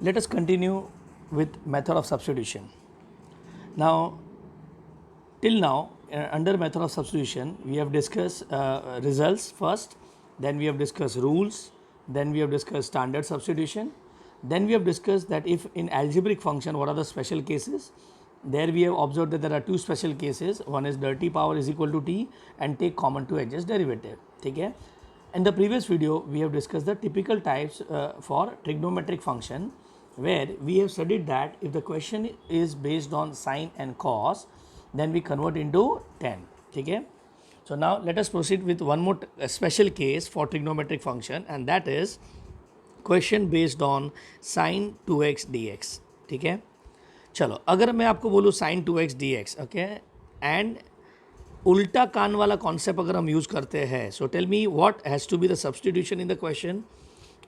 let us continue with method of substitution. Now, till now, under method of substitution, we have discussed results first, then we have discussed rules, then we have discussed standard substitution, then we have discussed that if in algebraic function, what are the special cases. There we have observed that there are two special cases. One is dirty power is equal to t and take common to adjust derivative. Okay? In the previous video, we have discussed the typical types for trigonometric function, where we have studied that if the question is based on sine and cos, then we convert into tan. Okay? So now let us proceed with one more special case for trigonometric function, and that is question based on sine 2x dx. ठीक है, चलो अगर मैं आपको बोलूँ sign 2x dx, okay, and उल्टा कान वाला concept अगर हम यूज़ करते हैं, so tell me what has to be the substitution in the question.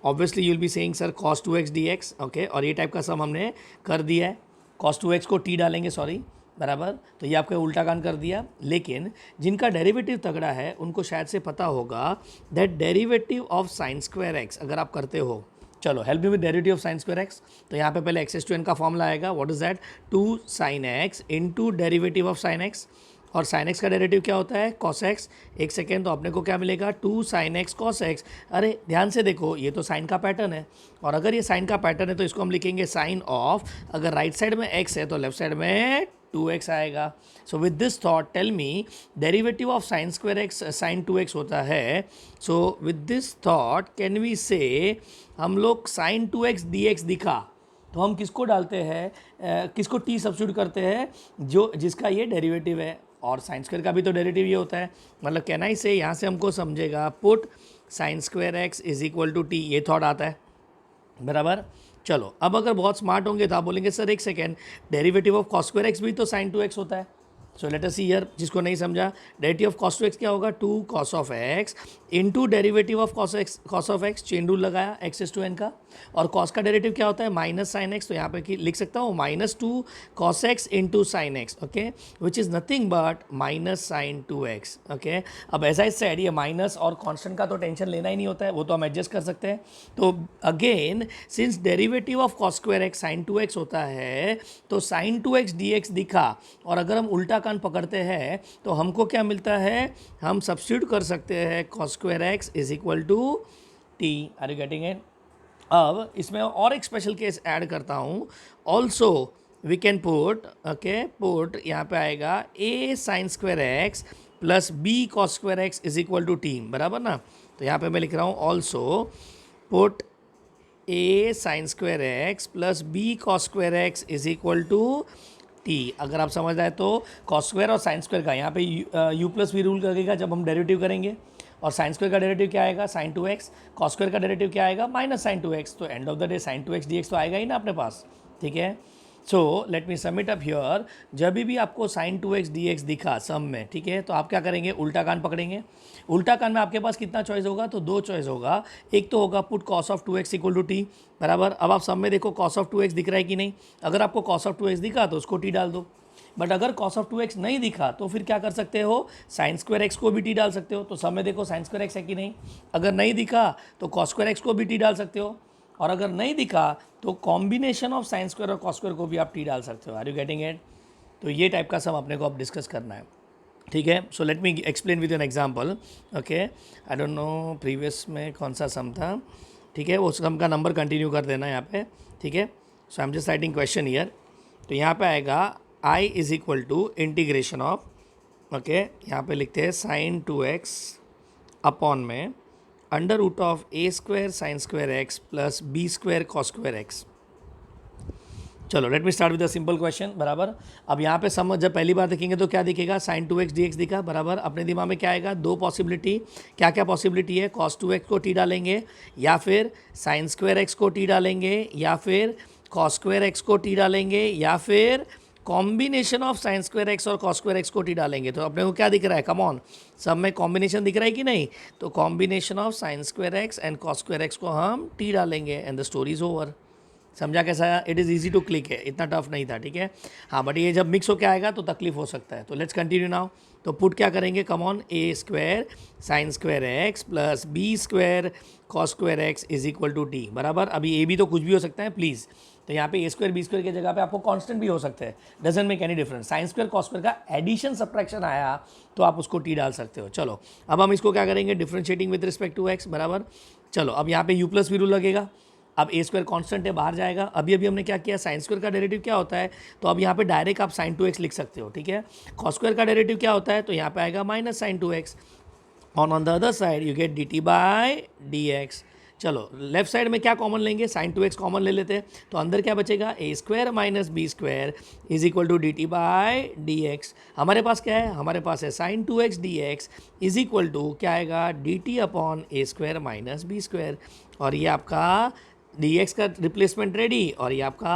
Obviously you will be saying sir cos 2x dx, okay, और ये टाइप का सम हमने कर दिया है. cos 2x को t डालेंगे, सॉरी, बराबर, तो ये आपका उल्टा कान कर दिया. लेकिन जिनका डेरिवेटिव तगड़ा है उनको शायद से पता होगा that derivative of sine square x अगर आप करते हो, चलो help me with derivative of sine square x. तो यहाँ पे पहले एक्स टू एन का फॉर्मूला आएगा. What is that? 2 sine x into derivative of sine x, और साइन एक्स का डेरिवेटिव क्या होता है? Cos x. एक सेकेंड, तो अपने को क्या मिलेगा? 2 साइन एक्स कॉस एक्स. अरे ध्यान से देखो, ये तो साइन का पैटर्न है, और अगर ये साइन का पैटर्न है तो इसको हम लिखेंगे साइन ऑफ, अगर राइट साइड में एक्स है तो लेफ्ट साइड में 2x आएगा. So with this thought tell me derivative of sine square x sine 2x होता है. So with this thought can we say हम लोग साइन 2x dx दिखा तो हम किसको डालते हैं, किसको t सब्स्टिट्यूट करते हैं, जो जिसका ये डेरिवेटिव है, और साइन स्क्वायर का भी तो डेरिवेटिव ये होता है. मतलब कहना ही से यहाँ से हमको समझेगा put sine square x is equal to t, ये थॉट आता है, बराबर. चलो अब अगर बहुत स्मार्ट होंगे तो आप बोलेंगे सर एक second, derivative of cos square x भी तो साइन 2x होता है. So let us see here, जिसको नहीं समझा, डेरिवेटिव ऑफ कॉस 2x क्या होगा? 2 cos of x into derivative of cos of x, chain rule लगाया एक्स टू एन का, और कॉस का डेरिवेटिव क्या होता है? Minus sine x. तो यहाँ पे लिख सकता हूँ -2 cos x into sine x, okay, which is nothing but minus sine 2x. Okay, अब एज आई सेड, ये माइनस और कॉन्स्टेंट का तो टेंशन लेना ही नहीं होता है, वो तो हम एडजस्ट कर सकते हैं. तो again since derivative of cos square x sine 2x होता है, तो साइन 2x dx दिखा, और अगर हम उल्टा कान पकड़ते हैं तो हमको क्या मिलता है? हम सब्स्टिट्यूट कर सकते हैं cos square x is equal to t. Are you getting it? अब इसमें और एक स्पेशल केस ऐड करता हूँ. Also we can put, okay, put यहाँ पे आएगा a sine square x plus b cos square x is equal to t, बराबर ना. तो यहाँ पे मैं लिख रहा हूँ also put a sine square x plus b cos square x is equal to t. अगर आप समझ रहे हैं तो कॉस स्क्वायर और साइन स्क्वायर का यहाँ पे यू प्लस वी रूल लगेगा जब हम डेरिवेटिव करेंगे, और साइन स्क्वायर का डेरिवेटिव क्या आएगा? Sine 2x. कॉस स्क्वायर का डेरिवेटिव क्या आएगा? Minus sine 2x. तो end of the day sine 2x dx तो आएगा ही ना अपने पास. ठीक है, so let me sum it up here. जब भी आपको साइन 2x dx दिखा सम में, ठीक है, तो आप क्या करेंगे? उल्टा कान पकड़ेंगे. उल्टा कान में आपके पास कितना चॉइस होगा? तो 2 चॉइस होगा. एक तो होगा put cos of 2x equal to t, बराबर. अब आप सम में देखो कॉस ऑफ 2x दिख रहा है कि नहीं. अगर आपको कॉस ऑफ 2x दिखा तो उसको टी डाल दो, बट अगर cos ऑफ 2x नहीं दिखा तो फिर क्या कर सकते हो? साइन स्क्वायर एक्स को भी टी डाल सकते हो. तो सब में देखो साइन स्क्वायर एक्स है कि नहीं. अगर नहीं दिखा तो cos स्क्वायर एक्स को भी टी डाल सकते हो, और अगर नहीं दिखा तो कॉम्बिनेशन ऑफ साइन स्क्वायर और cos स्क्वायर को भी आप टी डाल सकते हो. Are you getting it? तो ये टाइप का सम अपने को अब डिस्कस करना है. ठीक है, so let me explain with an example. Okay, I don't know previous में कौन सा सम था. ठीक है, वो सम का नंबर कंटिन्यू कर देना यहाँ पे. ठीक है, so I am just writing question here. तो यहाँ पे आएगा I is equal to integration of, okay, यहाँ पे लिखते हैं साइन 2x अपॉन में under root of a square sine square x plus b square cos square x. चलो let me start with a simple question, बराबर. अब यहाँ पे समझ जब पहली बार देखेंगे तो क्या दिखेगा? साइन 2x dx दिखा, बराबर. अपने दिमाग में क्या आएगा? 2 पॉसिबिलिटी. क्या क्या पॉसिबिलिटी है? cos 2x को टी डालेंगे, या फिर साइन स्क्वायर एक्स को टी डालेंगे, या फिर cos स्क्वायर एक्स को टी डालेंगे, या फिर combination of sine square x और cos स्क्वायर एक्स को टी डालेंगे. तो अपने को क्या दिख रहा है? कम ऑन, सब में कॉम्बिनेशन दिख रहा है कि नहीं. तो combination of sine square x and cos square x को हम टी डालेंगे and the story is over. समझा कैसा? It is easy to click है, इतना टफ नहीं था, ठीक है। हाँ, बट ये जब मिक्स होकर आएगा तो तकलीफ हो सकता है। तो लेट्स कंटिन्यू नाउ। तो पुट क्या करेंगे, come on, a square sine square x plus b square cos square x is equal to t, बराबर। अभी ए भी तो कुछ भी हो सकता है प्लीज़, तो यहाँ पे ए स्क्वायर बी स्क्वायर की जगह पे आपको कांस्टेंट भी हो सकता है, doesn't make any difference. Sign square cos square का एडिशन सब्ट्रैक्शन आया तो आप उसको टी डाल सकते हो। चलो अब हम इसको क्या करेंगे, differentiating with respect to x, बराबर। चलो अब यहाँ पे यू प्लस वी रूल लगेगा। अब ए स्क्वायर कॉन्स्टेंट है, बाहर जाएगा। अभी हमने क्या किया, साइन स्क्वायर का डेरिवेटिव क्या होता है, तो अब यहाँ पे डायरेक्ट आप साइन 2x लिख सकते हो, ठीक है। कॉस स्क्वायर का डेरिवेटिव क्या होता है, तो यहाँ पे आएगा minus sine 2x। On the other side you get d t by d x. चलो लेफ्ट साइड में क्या कॉमन लेंगे, साइन 2x कॉमन ले लेते हैं, तो अंदर क्या बचेगा, a square minus b square is equal to d t by d x. हमारे पास क्या है, हमारे पास है sine 2x d x is equal to क्या आएगा, d t upon a square minus b square. और ये आपका डी एक्स का रिप्लेसमेंट रेडी और ये आपका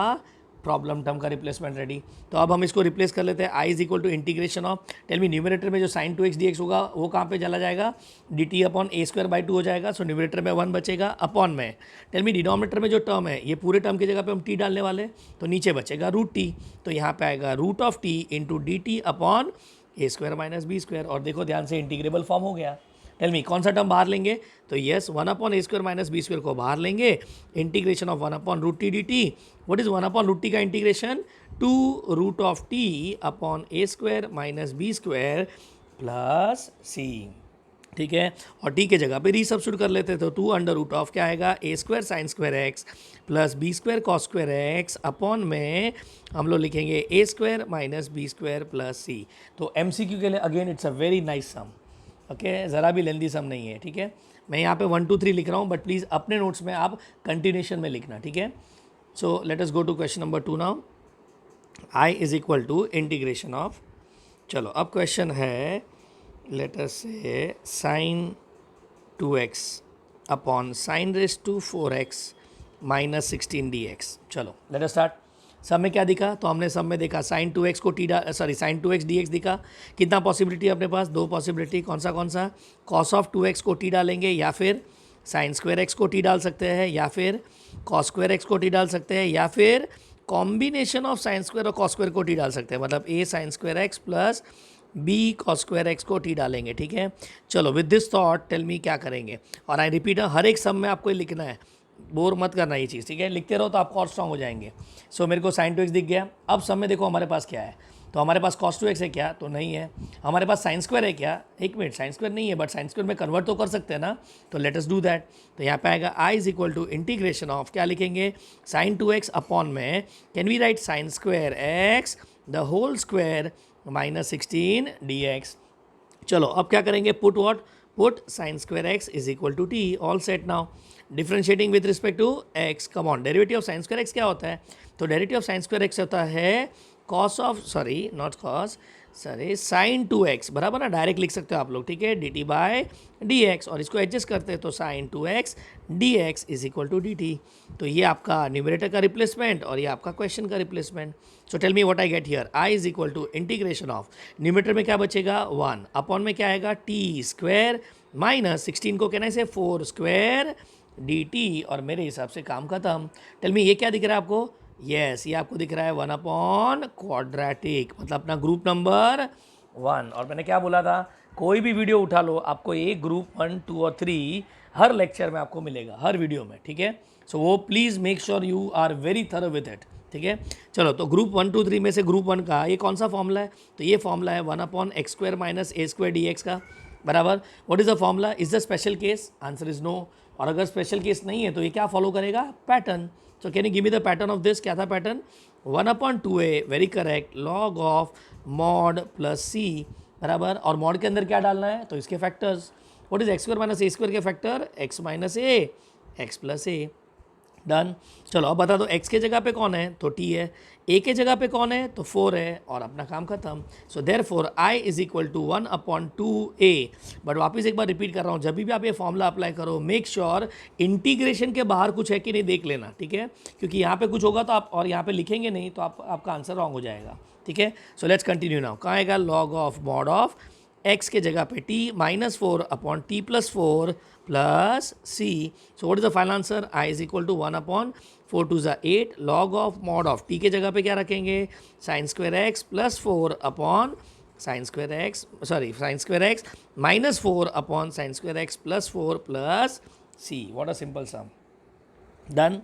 प्रॉब्लम टर्म का रिप्लेसमेंट रेडी। तो अब हम इसको रिप्लेस कर लेते हैं, I is equal to integration of, tell me numerator में जो साइन 2x dx होगा वो कहाँ पे चला जाएगा, D t upon a square by 2 हो जाएगा। सो न्यूमरेटर में 1 बचेगा, अपॉन में टेल मी डिनोमिनेटर में जो टर्म है, ये पूरे टर्म की जगह पे हम टी डालने वाले, तो नीचे बचेगा रूट टी, तो यहाँ पे आएगा root of t into d t upon a square minus b square. और देखो ध्यान से, इंटीग्रेबल फॉर्म हो गया। टेल मी कौन सा टर्म बाहर लेंगे, तो yes 1 upon a square minus b square को बाहर लेंगे, integration of 1 upon root t d t. What is 1 upon root t का integration, 2 root of t upon a square minus b square plus c, ठीक है। और T के जगह पे रीसब्स्टिट्यूट कर लेते, तो 2 अंडर रूट ऑफ क्या आएगा, a square sine square x plus b square cos square x upon में हम लोग लिखेंगे a square minus b square plus c. तो MCQ के लिए again it's a very nice sum, okay, ज़रा भी लेंदी सम नहीं है, ठीक है। मैं यहाँ पे 1 2 3 लिख रहा हूँ, बट प्लीज़ अपने नोट्स में आप कंटिन्यूशन में लिखना, ठीक है। So let us go to question number 2 now. I is equal to integration of, चलो अब क्वेश्चन है, let us say sine 2x upon sine raise to 4x minus 16 dx। चलो लेट अस स्टार्ट। सब में क्या दिखा, तो हमने सब में देखा साइन 2x को साइन 2x dx दिखा। कितना पॉसिबिलिटी अपने पास, 2 पॉसिबिलिटी। कौन सा, कॉस ऑफ 2x को t डालेंगे, या फिर साइन स्क्वायर x को t डाल सकते हैं, या फिर कॉस स्क्वायर x को t डाल सकते हैं, या फिर कॉम्बिनेशन ऑफ साइन स्क्वायर और कॉस स्क्वायर को t डाल सकते हैं, मतलब a sine square x plus b cos square x को t डालेंगे, ठीक है। चलो with this thought tell me क्या करेंगे, और आई रिपीट, हर एक सम में आपको लिखना है, बोर मत करना ये चीज़, ठीक है। लिखते रहो तो आपको और स्ट्रॉन्ग हो जाएंगे। सो मेरे को साइन 2x दिख गया। अब सब में देखो हमारे पास क्या है, तो हमारे पास cos 2x है क्या, तो नहीं है। हमारे पास साइन स्क्वायर है क्या, एक मिनट, साइन स्क्वायर नहीं है, बट साइन स्क्वायर में कन्वर्ट तो कर सकते हैं ना, तो लेट अस डू दैट। तो यहाँ पे आएगा I is equal to integration of, क्या लिखेंगे, साइन 2x अपॉन में can we write sine square x the whole square minus 16 dx। चलो अब क्या करेंगे, put what, put sine square x is equal to t, all set now. Differentiating with respect to x, come on, derivative of sine square x क्या होता है, तो derivative of sine square x होता है cos of, sorry not cos, sorry sine 2x, बराबर ना, direct लिख सकते हो आप लोग, ठीक है, d t by d x. और इसको एडजस्ट करते हैं तो sine 2x d x is equal to d t. तो ये आपका न्यूमरेटर का रिप्लेसमेंट और ये आपका क्वेश्चन का replacement. So tell me what I get here, I is equal to integration of, numerator में क्या बचेगा 1, अपॉन में क्या आएगा टी स्क्वायर माइनस 16 को कहना से 4 स्क्वायर डी टी, और मेरे हिसाब से काम खत्म। टेल मी ये क्या दिख रहा है आपको, यस ये आपको दिख रहा है 1 अपॉन क्वाड्रेटिक, मतलब अपना ग्रुप नंबर 1। और मैंने क्या बोला था, कोई भी वीडियो उठा लो, आपको एक ग्रुप 1 2 और 3 हर लेक्चर में आपको मिलेगा, हर वीडियो में, ठीक है। सो वो please make sure you are very thorough with it, ठीक है। चलो तो ग्रुप 1 2 3 में से ग्रुप 1 का ये कौन सा फॉर्मूला है, तो ये फॉर्मूला है 1 upon x square minus a square d x का, बराबर। What is the formula, is the special case, answer is no. और अगर स्पेशल केस नहीं है तो ये क्या फॉलो करेगा, pattern. So can you give me the pattern of this, क्या था pattern, 1 upon 2a, very correct, log of mod plus c, बराबर। और मॉड के अंदर क्या डालना है, तो इसके factors, what is x square minus a square के फैक्टर, एक्स माइनस ए एक्स प्लस ए, डन। चलो अब बता दो x के जगह पे कौन है, तो t है, a के जगह पे कौन है, तो 4 है, और अपना काम खत्म। So therefore i is equal to 1 upon 2a। But वापस एक बार रिपीट कर रहा हूँ, जब भी आप ये फॉर्मूला अप्लाई करो मेक श्योर इंटीग्रेशन के बाहर कुछ है कि नहीं देख लेना, ठीक है, क्योंकि यहाँ पे कुछ होगा तो आप और यहाँ पे लिखेंगे नहीं तो आपका आंसर रॉन्ग हो जाएगा, ठीक है। सो लेट्स कंटिन्यू नाउ, कहाँ आएगा, log of mod of x के जगह पे t minus 4 upon T plus 4 plus c. So what is the final answer? I is equal to 1 upon 4 2 is 8 log of mod of t के जगह पे क्या रखेंगे sin square x plus 4 upon sin square x sin square x minus 4 upon sin square x plus 4 plus c. What a simple sum. Done.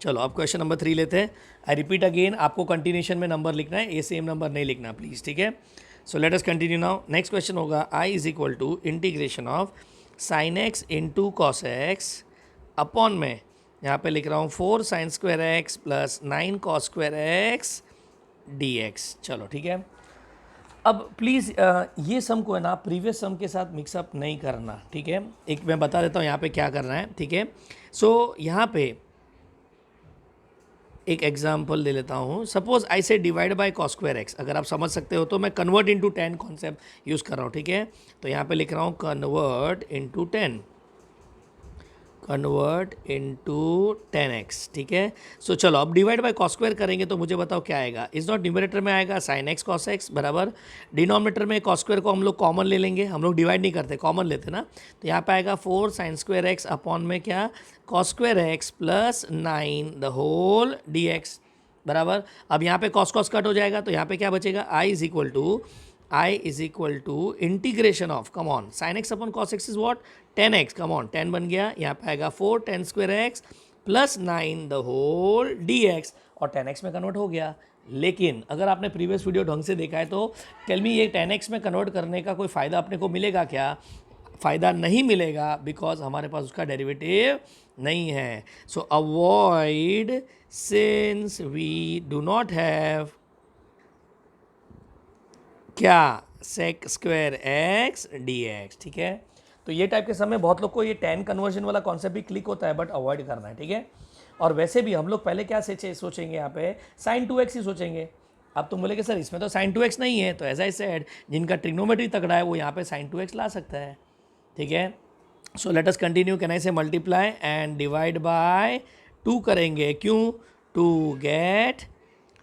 चलो अब question number 3 लेते हैं. I repeat again, आपको कंटिन्यूशन में नंबर लिखना है, ए same number नहीं लिखना प्लीज़, ठीक है. So let us continue now. Next question होगा I is equal to integration of sine x into cos x upon में यहाँ पे लिख रहा हूँ 4 sine square x plus 9 cos square x d x. चलो ठीक है. अब प्लीज़ ये सम को है ना प्रीवियस सम के साथ मिक्सअप नहीं करना, ठीक है. एक मैं बता देता हूँ यहाँ पे क्या करना है, ठीक है. सो यहाँ पे एक एग्जाम्पल ले लेता हूँ. सपोज आई से divide by cos square x. अगर आप समझ सकते हो तो मैं कन्वर्ट इंटू 10 कॉन्सेप्ट यूज़ कर रहा हूँ, ठीक है. तो यहाँ पे लिख रहा हूँ convert into 10, convert into 10x, ठीक है. सो चलो अब डिवाइड बाय कॉस स्क्वायर करेंगे तो मुझे बताओ क्या आएगा. इस नॉट न्यूमरेटर में आएगा साइन एक्स कॉस एक्स बराबर डिनोमिनेटर में कॉस स्क्वायर को हम लोग कॉमन ले लेंगे. हम लोग डिवाइड नहीं करते, कॉमन लेते ना. तो यहाँ पे आएगा 4 साइन स्क्वायर एक्स अपॉन में क्या cos square x plus 9 the whole d x बराबर. अब यहाँ पे कॉस कॉस कट हो जाएगा तो यहाँ पे क्या बचेगा I is equal to integration of come on sine x upon cos x is what 10x. Come on 10 बन गया. यहाँ पे आएगा 4 10 square x plus 9 the whole d x और 10x में कन्वर्ट हो गया. लेकिन अगर आपने प्रीवियस वीडियो ढंग से देखा है तो टेल मी ये 10x में कन्वर्ट करने का कोई फ़ायदा अपने को मिलेगा क्या? फ़ायदा नहीं मिलेगा बिकॉज हमारे पास उसका डेरिवेटिव नहीं है. So avoid since we do not have क्या sec square x d x, ठीक है. तो ये टाइप के समय बहुत लोग को ये 10 कन्वर्जन वाला कॉन्सेप्ट भी क्लिक होता है बट अवॉइड करना है, ठीक है. और वैसे भी हम लोग पहले क्या सोचेंगे यहाँ पे sin 2x ही सोचेंगे. अब तुम बोलेगे सर इसमें तो sin 2x नहीं है, तो एज आई सेड जिनका ट्रिग्नोमेट्री तगड़ा है वो यहाँ पे sin 2x ला सकता है, ठीक है. So let us continue. Can I से मल्टीप्लाई एंड डिवाइड बाय 2 करेंगे. क्यों? To get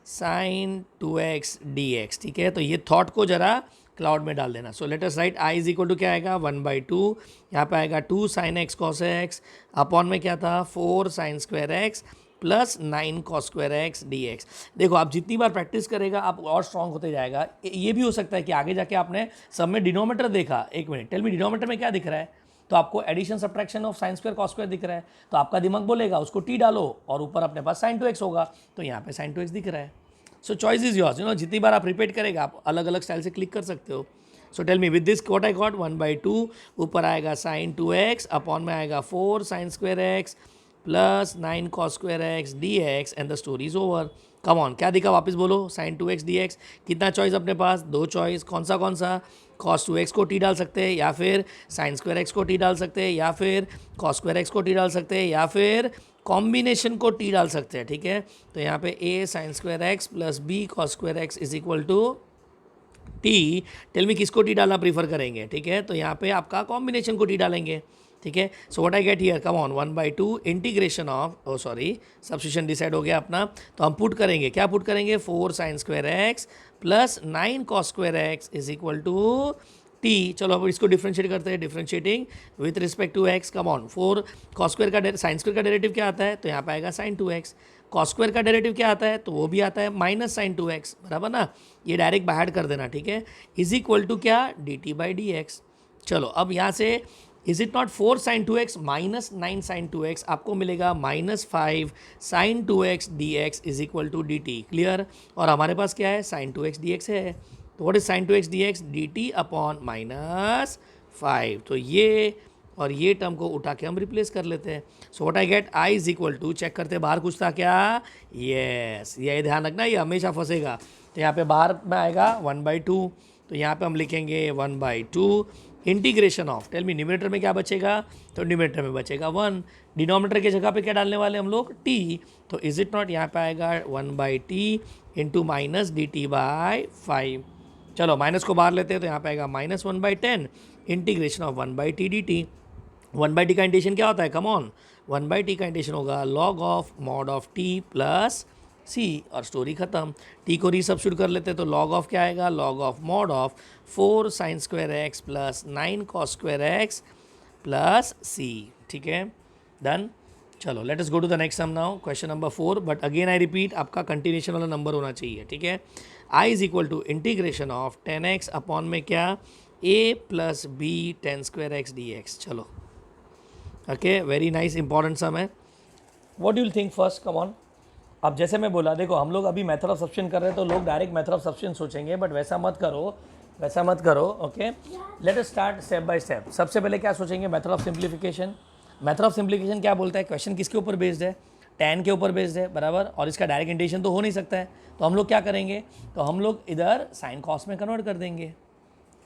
sin 2x dx, ठीक है. तो ये थॉट को जरा क्लाउड में डाल देना. So let us write I is equal to क्या आएगा 1/2. यहाँ पे आएगा 2 sin x cos x upon में क्या था 4 sin square x plus 9 cos square x dx. देखो आप जितनी बार प्रैक्टिस करेगा आप और स्ट्रॉन्ग होते जाएगा. ये भी हो सकता है कि आगे जाके आपने सब में डिनोमीटर देखा. एक मिनट, टेल मी डिनोमीटर में क्या दिख रहा है? तो आपको addition subtraction of sine square cos square दिख रहा है. तो आपका दिमाग बोलेगा उसको टी डालो और ऊपर अपने पास sin 2x होगा. तो यहाँ पे sin 2x दिख रहा है. सो चॉइस इज योर्स. जितनी बार आप रिपीट करेगा आप अलग अलग स्टाइल से क्लिक कर सकते हो. So tell me with this what I got 1/2 ऊपर आएगा sin 2x अपॉन में आएगा 4 sin square x plus 9 cos square x dx and the story is over. Come on क्या दिखा वापस बोलो sin 2x dx. कितना चॉइस अपने पास? 2 चॉइस. कौन सा cos 2x को टी डाल सकते हैं या फिर sin स्क्वायर x को टी डाल सकते हैं या फिर cos स्क्वायर x को टी डाल सकते हैं या फिर कॉम्बिनेशन को टी डाल सकते हैं, ठीक है. तो यहाँ पे a sin square x plus b cos square x is equal to t. Tell me किसको टी डालना प्रीफर करेंगे, ठीक है. तो यहाँ पे आपका कॉम्बिनेशन को टी डालेंगे, ठीक है. So what I get here come on 1/2 integration of substitution decide हो गया अपना. तो हम पुट करेंगे, क्या पुट करेंगे 4 sin square x plus 9 cos square x is equal to t. चलो अब इसको डिफ्रेंशिएट करते हैं. Differentiating with respect to x. Come on 4 cos square का साइन स्क्वायर का डेरिवेटिव क्या आता है? तो यहाँ पे आएगा sin 2x. cos स्क्वायर का डेरिवेटिव क्या आता है? तो वो भी आता है माइनस sin 2x बराबर ना. ये डायरेक्ट बाहर कर देना, ठीक है. इज इक्वल टू क्या dt/dx. चलो अब यहाँ से is it not 4 sin 2x minus 9 sin 2x आपको मिलेगा -5 sin 2x dx is equal to dt. Clear. और हमारे पास क्या है sin 2x dx है. तो what is sin 2x dx? dt upon -5. तो ये और ये टर्म को उठा के हम रिप्लेस कर लेते हैं. So what I get I is equal to check करते बाहर कुछ था क्या? यस. ये ध्यान रखना ये हमेशा फंसेगा. तो यहाँ पे बाहर में आएगा 1/2. तो यहाँ पे हम लिखेंगे 1/2 integration of. Tell me numerator में क्या बचेगा? तो न्यूमरेटर में बचेगा 1. डिनोमिनेटर की जगह पे क्या डालने वाले हम लोग? टी. तो इज इट नॉट यहाँ पे आएगा 1/t इंटू माइनस dt/5. चलो माइनस को बाहर लेते हैं तो यहाँ पे आएगा -1/10 integration of 1/t dt. 1/t का इंटीग्रेशन क्या होता है? कम ऑन 1/t का इंटीग्रेशन होगा log of mod of t plus c और स्टोरी खत्म. टी को रीसब्स्टिट्यूट कर लेते हैं तो लॉग ऑफ क्या आएगा? Log of mod of 4 sin square x plus 9 cos square x plus c, ठीक है, डन। चलो let us go to the next sum now, question number 4, but again I repeat, आपका कंटिन्यूशन वाला number होना चाहिए, ठीक है। I is equal to integration of 10x upon में क्या, a plus b 10² x dx। चलो okay, very nice, important sum है। What you will think first, come on. अब जैसे मैं बोला, देखो हम लोग अभी मेथड ऑफ सब्स्टिट्यूशन कर रहे हैं तो लोग डायरेक्ट मेथड ऑफ सब्स्टिट्यूशन सोचेंगे, बट वैसा मत करो, वैसा मत करो, okay. Late us start step by step. सबसे पहले क्या सोचेंगे, method of simplification. Method of simplification क्या बोलता है, क्वेश्चन किसके ऊपर बेस्ड है, tan के ऊपर बेस्ड है, बराबर, और इसका डायरेक्ट इंटीग्रेशन तो हो नहीं सकता है, तो हम लोग क्या करेंगे, तो हम लोग इधर साइन कॉस में कन्वर्ट कर देंगे।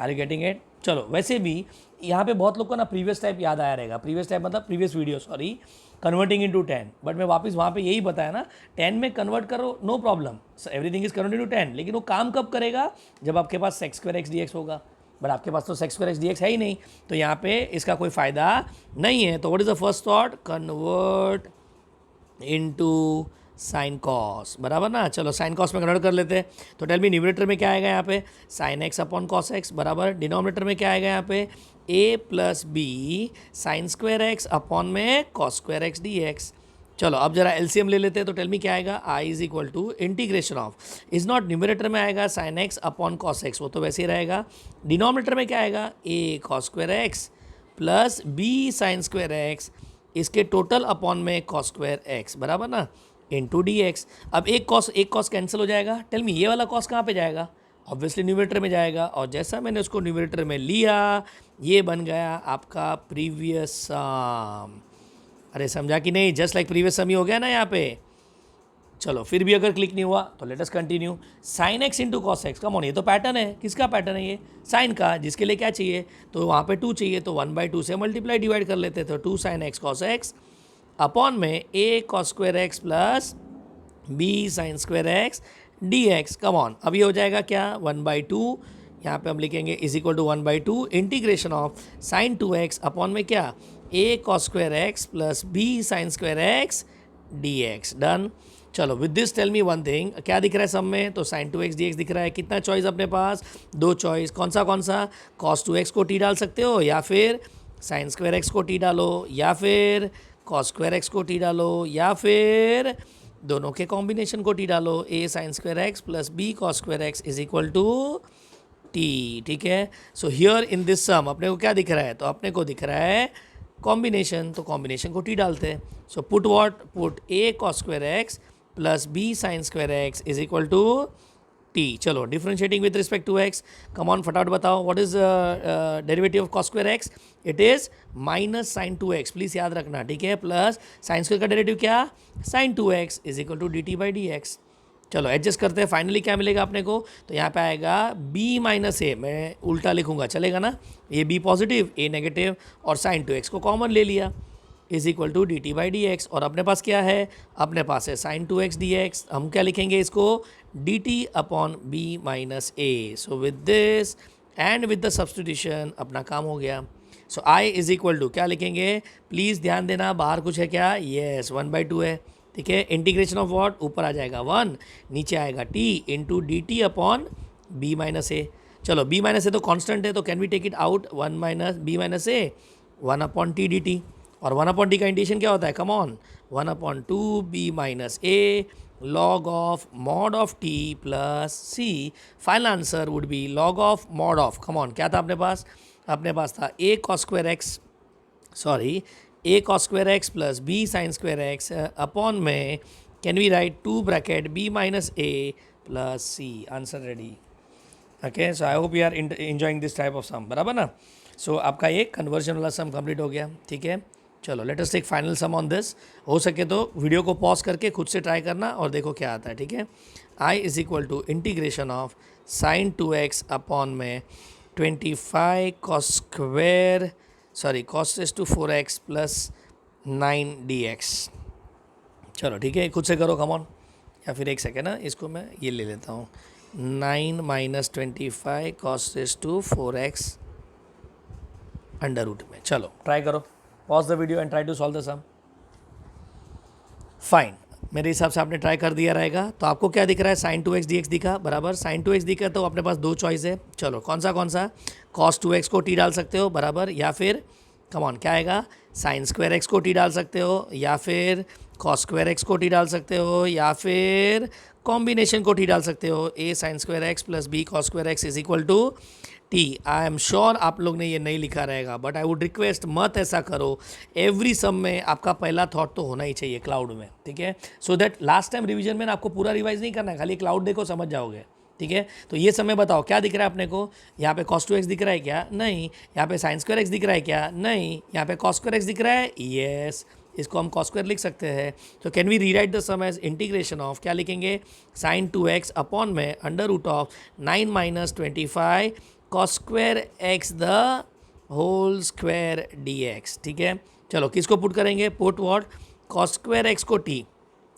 Are you getting it. चलो वैसे भी यहाँ पे बहुत लोग को ना प्रीवियस टाइप याद आया रहेगा, प्रीवियस टाइप मतलब previous video, sorry, converting into 10, but मैं वापस वहाँ पे यही बताया ना, 10 में कन्वर्ट करो, no problem, everything is convert into 10, लेकिन वो काम कब करेगा, जब आपके पास sec² x dx होगा, बट आपके पास तो sec² x dx है ही नहीं, तो यहाँ पे इसका कोई फ़ायदा नहीं है। तो what is the first thought, convert into sine cos, बराबर ना। चलो साइन कॉस में कन्वर्ट कर लेते हैं, तो टेल मी न्यूमरेटर में क्या आएगा यहाँ पे, sine x upon cos x, बराबर। डिनोमिनेटर में क्या आएगा यहाँ पे, a plus b sin² x upon में cos² x dx। चलो अब जरा एलसीएम ले लेते हैं, तो टेल मी क्या आएगा, i is equal to integration of, is not numerator में आएगा sine x upon cos x, वो तो वैसे ही रहेगा। डिनोमिनेटर में क्या आएगा, a cos² x plus b sin² x, इसके टोटल अपॉन में cos² x, बराबर ना, इंटू डी एक्स। अब एक कॉस कैंसिल हो जाएगा, टेल मी ये वाला कॉस कहाँ पे जाएगा, ऑब्वियसली न्यूमरेटर में जाएगा, और जैसा मैंने उसको न्यूमरेटर में लिया, ये बन गया आपका प्रीवियस सम। अरे समझा कि नहीं, जस्ट लाइक प्रीवियस सम ही हो गया ना यहाँ पे। चलो फिर भी अगर क्लिक नहीं हुआ तो late us continue, sign x into cos x, come on, ये तो पैटर्न है, किसका पैटर्न है ये, साइन का, जिसके लिए क्या चाहिए, तो वहाँ पे 2 चाहिए, तो 1/2 से मल्टीप्लाई डिवाइड कर लेते, तो 2 sin x cos x upon में a cos² x plus b sin² x dx। Come on, अब ये हो जाएगा क्या, 1/2, यहाँ पे हम लिखेंगे is equal to 1/2 integration of sin 2x upon में क्या, a cos² x plus b sin² x dx, done. चलो with this tell me one thing, क्या दिख रहा है सब में, तो sin 2x dx दिख रहा है, कितना चॉइस अपने पास, 2 चॉइस, कौन सा, cos 2x को t डाल सकते हो, या फिर sin² x को t डालो, या फिर cos² x को t डालो, या फिर दोनों के कॉम्बिनेशन को t डालो, a sin² x plus b cos² x is equal to t, ठीक है। सो हियर इन दिस सम अपने को क्या दिख रहा है, तो अपने को दिख रहा है कॉम्बिनेशन, तो कॉम्बिनेशन को t डालते हैं। So put what, put a cos² x plus b sin² x is equal to t। चलो differentiating with respect to x, come on फटाफट बताओ, what is derivative of cos² x, it is minus sin 2x, please याद रखना, ठीक है, plus sin² का derivative क्या, sin 2x is equal to dt by dx। चलो एडजस्ट करते हैं, फाइनली क्या मिलेगा अपने को, तो यहाँ पे आएगा b माइनस a, मैं उल्टा लिखूंगा चलेगा ना, ये b पॉजिटिव a नेगेटिव, और sin 2x को कॉमन ले लिया, is equal to dt by dx, और अपने पास क्या है, अपने पास है sin 2x dx, हम क्या लिखेंगे इसको, dt upon b minus a। So with this and with the substitution अपना काम हो गया। सो i इज इक्वल टू क्या लिखेंगे, प्लीज़ ध्यान देना, बाहर कुछ है क्या, येस 1/2 है, ठीक है, इंटीग्रेशन ऑफ व्हाट, ऊपर आ जाएगा 1, नीचे आएगा t into d t upon b minus a. चलो b माइनस ए तो कांस्टेंट है, तो can we take it out, 1 minus b minus a, 1 upon t d t, और 1 अपॉन टी का इंटीग्रेशन क्या होता है, come on, 1 upon 2 b minus a log of mod of t plus c। Final answer would be log of mod of, come on, क्या था अपने पास था a cos² x, sorry a cos² x plus b sin² x upon में can we write 2 bracket b minus a plus c, answer ready. Okay, so I hope you are enjoying this type of sum, बराबर ना। सो आपका ये conversion वाला sum complete हो गया, ठीक है। चलो let us take final sum on this, हो सके तो वीडियो को पॉज करके खुद से ट्राई करना और देखो क्या आता है, ठीक है। i is equal to integration of sin 2x upon में 25 cos raised to 4x plus 9 dx। चलो ठीक है, खुद से करो, कम ऑन, या फिर एक सेकेंड ना, इसको मैं ये ले लेता हूँ, 9 minus 25 cos raised to 4x under root में। चलो ट्राई करो, pause the video and try to solve the sum. Fine, मेरे हिसाब से आपने ट्राई कर दिया रहेगा। तो आपको क्या दिख रहा है, sin 2x dx दिखा, बराबर, sin 2x दिखा, तो अपने पास 2 चॉइस है। चलो कौन सा, cos 2x को t डाल सकते हो, बराबर, या फिर कम ऑन, क्या आएगा, साइन स्क्वायर एक्स को टी डाल सकते हो, या फिर कॉस स्क्वायर एक्स को टी डाल सकते हो, या फिर कॉम्बिनेशन को टी डाल सकते हो, a sine square x plus b cos square x is equal to t. I am sure आप लोग ने ये नहीं लिखा रहेगा, बट आई वुड रिक्वेस्ट मत ऐसा करो। एवरी सम में आपका पहला थॉट तो होना ही चाहिए क्लाउड में, ठीक है, so that last time revision में आपको पूरा रिवाइज नहीं करना है, खाली क्लाउड देखो समझ जाओगे, ठीक है। तो ये समय बताओ क्या दिख रहा है अपने को, यहाँ पे cos 2x दिख रहा है क्या, नहीं। यहाँ पे sin स्क्वायर एक्स दिख रहा है क्या, नहीं। यहाँ पे cos स्क्वायर एक्स दिख रहा है, यस, इसको हम cos स्क्वायर लिख सकते हैं। तो can we rewrite the sum as integration of, क्या लिखेंगे, sin 2x अपॉन में under root of 9 minus 25 cos square x the whole square dx, ठीक है। चलो किसको पुट करेंगे, put what, cos square x को t।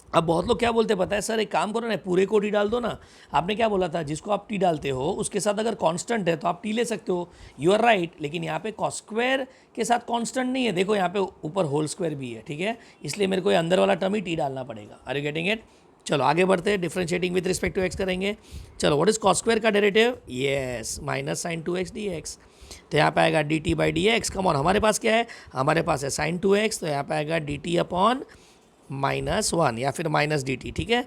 अब बहुत लोग क्या बोलते हैं पता है, सर एक काम करो ना, पूरे को टी डाल दो ना। आपने क्या बोला था, जिसको आप टी डालते हो उसके साथ अगर कांस्टेंट है तो आप टी ले सकते हो, यू आर राइट, लेकिन यहाँ पे कॉस स्क्वायर के साथ कांस्टेंट नहीं है, देखो यहाँ पे ऊपर होल स्क्वायर भी है, ठीक है, इसलिए मेरे को ये अंदर वाला टर्म ही टी डालना पड़ेगा। Are you getting it? चलो आगे बढ़ते हैं, differentiating with respect to x करेंगे। चलो व्हाट इज कॉस स्क्वायर का derivative, yes minus sine 2x dx, तो यहाँ पे आएगा d t by d x. Come on, हमारे पास क्या है, हमारे पास है साइन 2x, तो यहाँ पे आएगा डी टी अपॉन -1 या फिर माइनस डी टी, ठीक है।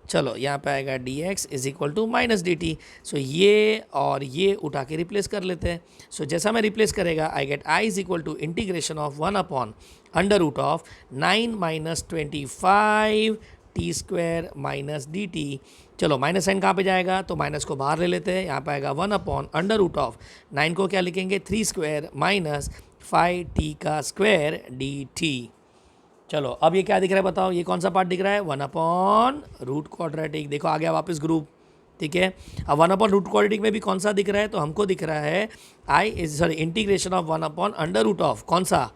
चलो यहाँ पे आएगा d x is equal to minus d t. So ये और ये उठा के रिप्लेस कर लेते हैं। सो जैसा मैं रिप्लेस करेगा, I get I is equal to integration of 1 upon under root of 9 minus 25 t square minus d t. चलो माइनस साइन कहाँ पे जाएगा, तो माइनस को बाहर ले लेते हैं, यहाँ पे आएगा 1 अपॉन अंडर रूट ऑफ 9 को क्या लिखेंगे, 3 स्क्वायर माइनस 5 टी का स्क्वायर डी टी। चलो अब ये क्या दिख रहा है बताओ, ये कौन सा पार्ट दिख रहा है, 1 अपॉन रूट क्वाड्रेटिक, देखो आ गया वापस ग्रुप, ठीक है। अब 1 अपॉन रूट क्वाड्रेटिक में भी कौन सा दिख रहा है, तो हमको दिख रहा है integration of 1 upon under root of कौन सा,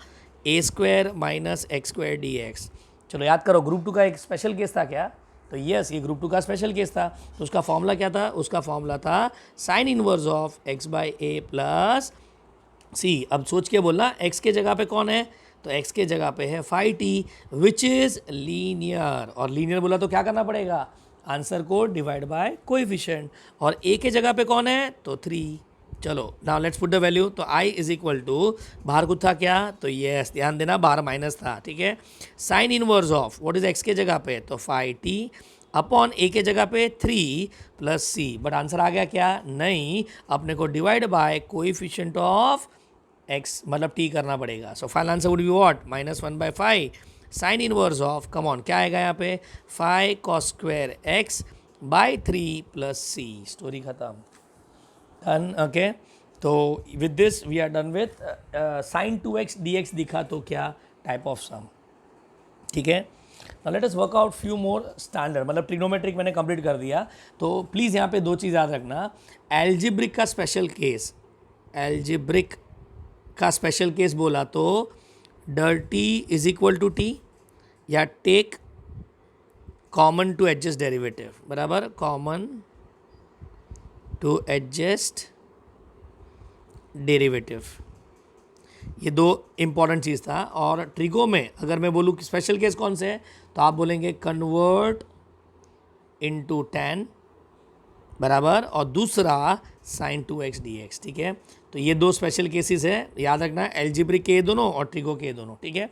a square minus x square d x. चलो याद करो, ग्रुप 2 का एक स्पेशल केस था क्या, तो यस ये ग्रुप 2 का स्पेशल केस था। तो उसका फॉर्मूला क्या था, उसका फॉर्मूला था sine inverse of x by a plus c. अब सोच के बोलना, एक्स के जगह पे कौन है, तो x के जगह पे है 5t विच इज़ लीनियर, और लीनियर बोला तो क्या करना पड़ेगा, आंसर को डिवाइड बाय कोएफिशिएंट, और a के जगह पे कौन है, तो 3। चलो now let's put the value, तो i इज इक्वल टू, बाहर कुछ था क्या, तो यस ध्यान देना बाहर माइनस था, ठीक है। Sign inverse of what is x के जगह पे, तो 5t अपॉन a के जगह पे 3 प्लस c, बट आंसर आ गया क्या, नहीं, अपने को divide by coefficient of x मतलब टी करना पड़ेगा। So final answer would be what, -1/5 sine inverse of, come on क्या आएगा यहाँ पे, 5 cos square x by 3 plus c. Story खत्म, डन, ओके। तो with this we are done with sine 2x dx दिखा तो क्या टाइप ऑफ सम, ठीक है। Now let us work out few more standard, मतलब ट्रिग्नोमेट्रिक मैंने कंप्लीट कर दिया। तो प्लीज़ यहाँ पे दो चीज़ याद रखना, एल्जिब्रिक का स्पेशल केस, एल्जिब्रिक का स्पेशल केस बोला तो डर t is equal to t, या take common to adjust derivative, बराबर, कॉमन टू एडजस्ट डेरिवेटिव, ये दो इंपॉर्टेंट चीज़ था। और ट्रिगो में अगर मैं बोलूँ कि स्पेशल केस कौन से है, तो आप बोलेंगे कन्वर्ट इनटू tan, बराबर, और दूसरा साइन 2x dx, ठीक है। तो ये दो स्पेशल केसेस है, याद रखना, एल्जिब्रिक के दोनों और ट्रिगो के दोनों, ठीक है।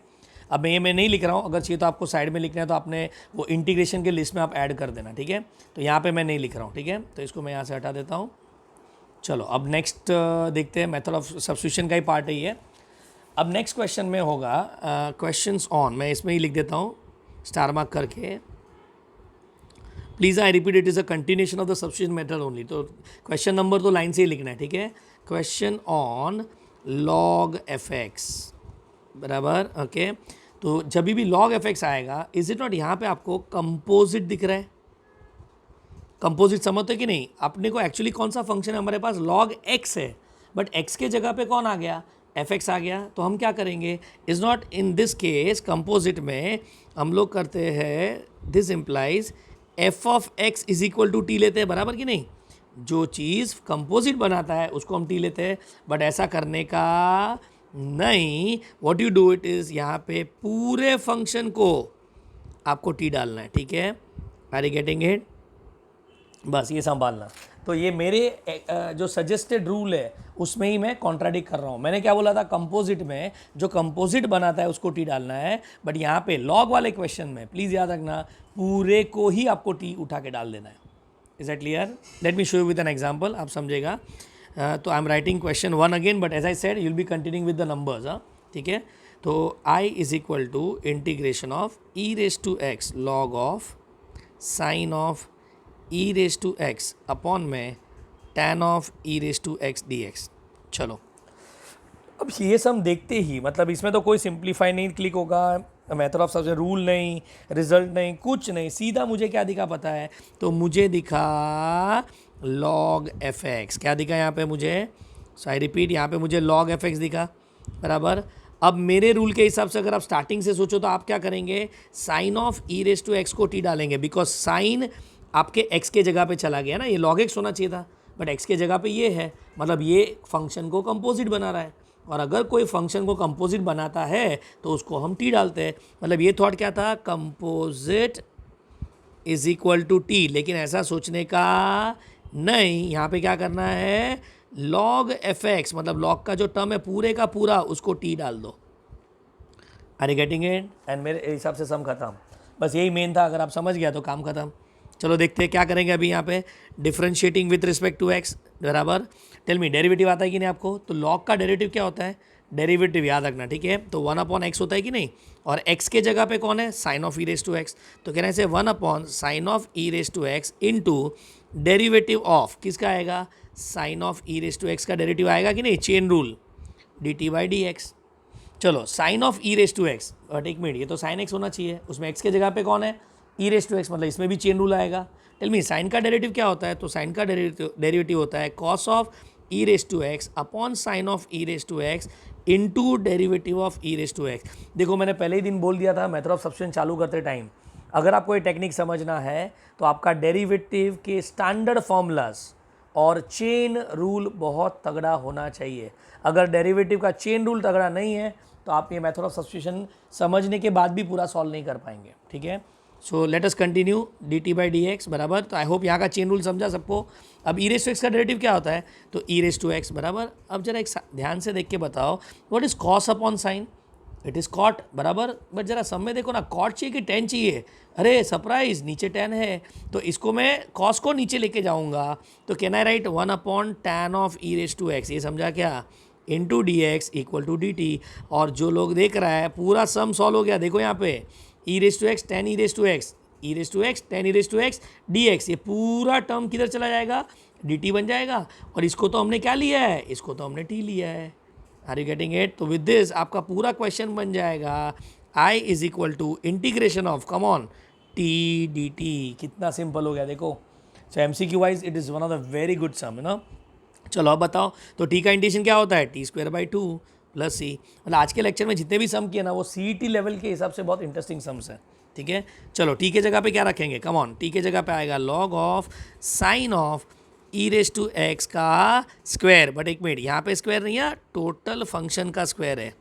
अब मैं नहीं लिख रहा हूँ, अगर चाहिए तो आपको साइड में लिखना है तो आपने वो इंटीग्रेशन के लिस्ट में आप ऐड कर देना, ठीक है। तो यहाँ पे मैं नहीं लिख रहा हूँ, ठीक है, तो इसको मैं यहाँ से हटा देता हूँ। चलो अब नेक्स्ट देखते हैं, मेथड ऑफ सब्स्टिट्यूशन का ही पार्ट है ये। अब नेक्स्ट क्वेश्चन में होगा क्वेश्चंस ऑन, मैं इसमें ही लिख देता हूँ स्टार मार्क करके, please I repeat, it is a continuation of the substitution method only. तो क्वेश्चन नंबर तो लाइन से ही लिखना है, ठीक है। Question on log F x, बराबर, ओके। तो जब भी लॉग एफ एक्स आएगा, इज इट नॉट, यहाँ पे आपको कंपोजिट दिख रहा है, कंपोजिट समझते हो कि नहीं, अपने को एक्चुअली कौन सा फंक्शन है हमारे पास, लॉग एक्स है, बट एक्स के जगह पे कौन आ गया, एफ एक्स आ गया। तो हम क्या करेंगे, is not in this case composite में हम लोग करते हैं, this implies f of x is equal to t लेते हैं, बराबर कि नहीं, जो चीज़ कंपोजिट बनाता है उसको हम टी लेते हैं, बट ऐसा करने का नहीं, what you do it is, यहाँ पे पूरे फंक्शन को आपको टी डालना है, ठीक है। आर यू गेटिंग इट, बस ये संभालना। तो ये मेरे जो सजेस्टेड रूल है उसमें ही मैं कॉन्ट्राडिक्ट कर रहा हूँ। मैंने क्या बोला था, कंपोजिट में जो कंपोजिट बनाता है उसको टी डालना है, बट यहाँ पे लॉग वाले क्वेश्चन में प्लीज़ याद रखना पूरे को ही आपको टी उठा के डाल देना है। Is that clear? Let me show you with an example, आप समझेगा। तो I am writing question 1 again, but as I said you will be continuing with the numbers. ठीक है, तो I is equal to integration of e raise to x log of sine of e raise to x upon में tan of e raise to x d x. चलो अब ये सब देखते ही, मतलब इसमें तो कोई सिंप्लीफाई नहीं क्लिक होगा, मेथड ऑफ सबसे रूल नहीं, रिजल्ट नहीं, कुछ नहीं, सीधा मुझे क्या दिखा पता है? तो मुझे दिखा log एफ एक्स। क्या दिखा यहाँ पे मुझे? सो आई रिपीट, यहाँ पे मुझे log एफ एक्स दिखा, बराबर। अब मेरे रूल के हिसाब से अगर आप स्टार्टिंग से सोचो तो आप क्या करेंगे, sine of e raise to x को टी डालेंगे, बिकॉज साइन आपके x के जगह पे चला गया ना, ये log x होना चाहिए था, बट x के जगह पे ये है, मतलब ये फंक्शन को कंपोजिट बना रहा है। और अगर कोई फंक्शन को कंपोजिट बनाता है तो उसको हम टी डालते हैं। मतलब ये थॉट क्या था, composite is equal to t, लेकिन ऐसा सोचने का नहीं, यहाँ पे क्या करना है, log एफ एक्स, मतलब log का जो टर्म है पूरे का पूरा उसको टी डाल दो। Are you getting it? And मेरे हिसाब से सम खत्म, बस यही मेन था। अगर आप समझ गया तो काम खत्म। चलो देखते हैं क्या करेंगे अभी यहाँ पे, differentiating with respect to x, बराबर। टेल मी डेरिवेटिव आता है कि नहीं आपको? तो log का डेरिवेटिव क्या होता है? डेरिवेटिव याद रखना, ठीक है। तो 1 अपॉन एक्स होता है कि नहीं, और x के जगह पे कौन है, sine of e raise to x. तो कहना है 1 upon sine of e raise to x into derivative of किसका आएगा, sine of e raise to x का डेरिवेटिव आएगा कि नहीं, chain rule, d t by d x. चलो sine of e raise to x, but एक मिनट, ये तो साइन एक्स होना चाहिए, उसमें x के जगह पे कौन है, ई रेज टू एक्स, मतलब इसमें भी चेन रूल आएगा। टेल मी साइन का डेरिवेटिव क्या होता है? तो साइन का डेरिवेटिव होता है cos of e raise to x upon sine of e raise to x into derivative of e raise to x. देखो मैंने पहले ही दिन बोल दिया था, मेथड ऑफ सब्स्टिट्यूशन चालू करते टाइम अगर आपको ये टेक्निक समझना है तो आपका डेरिवेटिव के स्टैंडर्ड फॉर्मूलाज और चेन रूल बहुत तगड़ा होना चाहिए। अगर डेरिवेटिव का चेन रूल तगड़ा नहीं है तो आप ये मेथड ऑफ सब्स्टिट्यूशन समझने के बाद भी पूरा सॉल्व नहीं कर पाएंगे, ठीक है। So let us continue, D t by d x, बराबर। तो आई होप यहाँ का चेन रूल समझा सबको। अब ई रेज टू एक्स का डेरिवेटिव क्या होता है, तो ई रेज टू एक्स, बराबर। अब जरा एक ध्यान से देख के बताओ, what is cos upon sine, it is cot, बराबर। बट जरा सब में देखो ना, कॉट चाहिए कि टेन चाहिए, अरे सरप्राइज नीचे टेन है, तो इसको मैं कॉस को नीचे लेके जाऊंगा, तो can I write 1 upon tan of e raise to x, ये समझा क्या, into d x equal to d t. और जो लोग देख रहा है पूरा सम सॉल्व हो गया, देखो यहाँ पे e raise to x tan e raise to x, e raise to x tan e raise to x d x, ये पूरा टर्म किधर चला जाएगा, डी टी बन जाएगा। और इसको तो हमने क्या लिया है, इसको तो हमने टी लिया है। Are you getting it? तो विद दिस आपका पूरा क्वेश्चन बन जाएगा I is equal to integration of, come on, t d t. कितना सिंपल हो गया देखो। So M C Q wise it is one of the very good sum, है ना। चलो अब बताओ, तो टी का इंटीग्रेशन क्या होता है, टी स्क्वायर बाई 2 प्लस सी। मतलब आज के लेक्चर में जितने भी सम किए ना वो सी टी लेवल के हिसाब से बहुत इंटरेस्टिंग सम्स है, ठीक है। चलो टी के जगह पे क्या रखेंगे, कम ऑन, टी के जगह पे आएगा log of sine of e raise to x का स्क्वायर। बट एक मिनट, यहाँ पे स्क्वायर नहीं है, टोटल फंक्शन का स्क्वायर है।